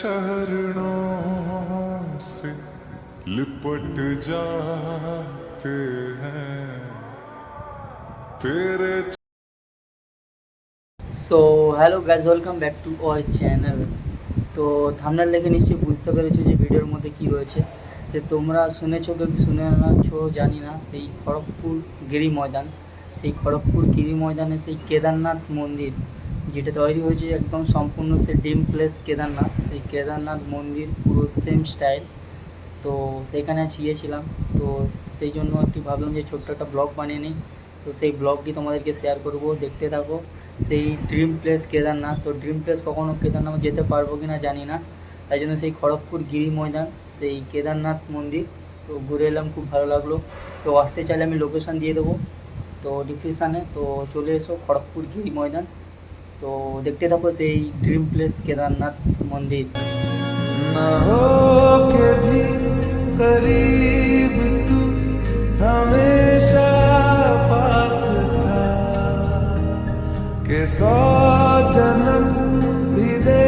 चरणों से लिपट जाते हैं तेरे। So hello guys, welcome back to our channel. তো থাম্বনেল দেখে নিশ্চয়ই বুঝতে পেরেছো যে ভিডিওর মধ্যে কী রয়েছে। যে তোমরা শুনেছো কি শুনে নাছো জানি না, সেই খড়গপুর গিরি ময়দান, সেই খড়গপুর গিরি ময়দানে সেই কেদারনাথ মন্দির যেটা তৈরি হয়েছে একদম সম্পূর্ণ সে ড্রিম প্লেস কেদারনাথ, সেই কেদারনাথ মন্দির পুরো সেম স্টাইল। তো সেইখানে গিয়েছিলাম, তো সেই জন্য একটু ভাবলাম যে ছোট্ট একটা ব্লগ বানিয়ে নিই। তো সেই ব্লগটি তোমাদেরকে শেয়ার করব, দেখতে থাকো। সেই ড্রিম প্লেস কেদারনাথ, তো ড্রিম প্লেস কখনও কেদারনাথ যেতে পারবো কি না জানি না, তাই জন্য সেই খড়গপুর গিরি ময়দান, সেই কেদারনাথ মন্দির তো ঘুরে এলাম, খুব ভালো লাগলো। তো আসতে চাইলে আমি লোকেশান দিয়ে দেবো তো ডিসক্রিপশানে, তো চলে এসো খড়গপুর গিরি ময়দান। তো দেখতে থাকো সেই ড্রিম প্লেস কেদারনাথ মন্দির। ना हो के भी करीब तू हमेशा पास था के 100 जन्म भी दे।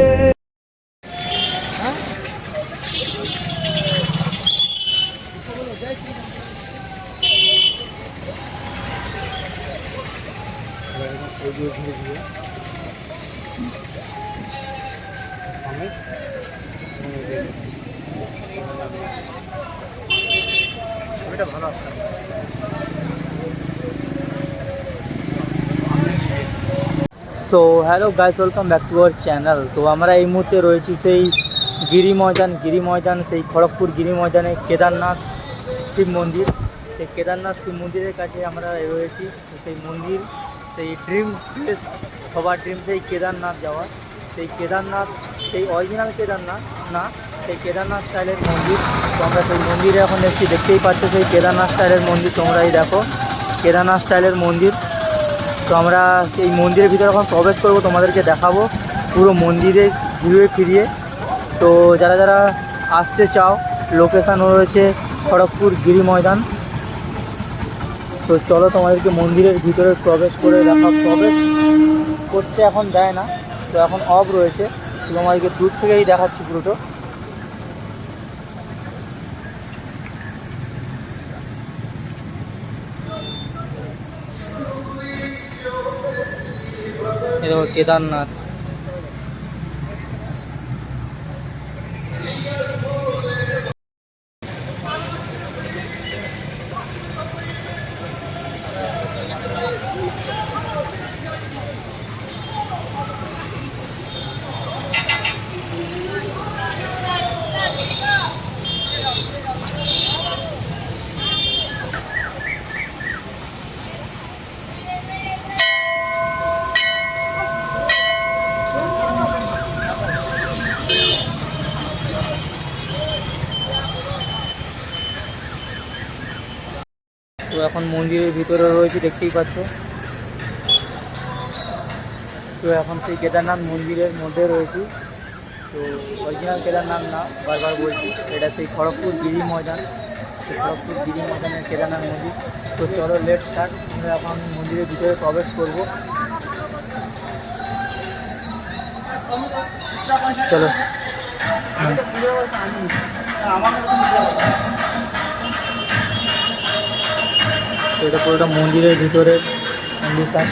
ছবিটা ভালো আসছে। So hello guys, welcome back to our channel. তো আমরা এই মুহূর্তে রয়েছি সেই গিরি ময়দান সেই খড়গপুর গিরি ময়দানে কেদারনাথ শিব মন্দির। সেই কেদারনাথ শিব মন্দিরের কাছে আমরা রয়েছি। সেই মন্দির, সেই ড্রিম প্লেস, সবার ড্রিম সেই কেদারনাথ যাওয়া। সেই কেদারনাথ, সেই অরিজিনাল কেদারনাথ না, সেই কেদারনাথ স্টাইলের মন্দির। তো আমরা সেই মন্দিরে এখন দেখতেই পাচ্ছ সেই কেদারনাথ স্টাইলের মন্দির, তোমরা এই দেখো কেদারনাথ স্টাইলের মন্দির। তো আমরা এই মন্দিরের ভিতরে এখন প্রবেশ করব, তোমাদেরকে দেখাবো পুরো মন্দিরে ঘুরে ফিরিয়ে। তো যারা যারা আসতে চাও, লোকেশান রয়েছে খড়গপুর গিরি ময়দান। তো চলো তোমাদেরকে মন্দিরের ভিতরে প্রবেশ করে দেখা। প্রবেশ করতে এখন দেয় না, তো এখন অফ রয়েছে, তোমাদেরকে দূর থেকেই দেখাচ্ছি পুরোটা। এই দেখো কেদারনাথ। তো এখন মন্দিরের ভিতরে রয়েছে, দেখতেই পাচ্ছ। তো এখন সেই কেদারনাথ মন্দিরের মধ্যে রয়েছি। তো অরিজিনাল কেদারনাথ না, বারবার বলছি, এটা সেই খড়গপুর গিরি ময়দান, সেই খড়গপুর গিরি ময়দানের কেদারনাথ মন্দির। তো চলো লেট স্টার্ট, আমরা এখন মন্দিরের ভিতরে প্রবেশ করব। চলো। এটা পুরোটা মন্দিরের ভিতরে কন্ডিশন।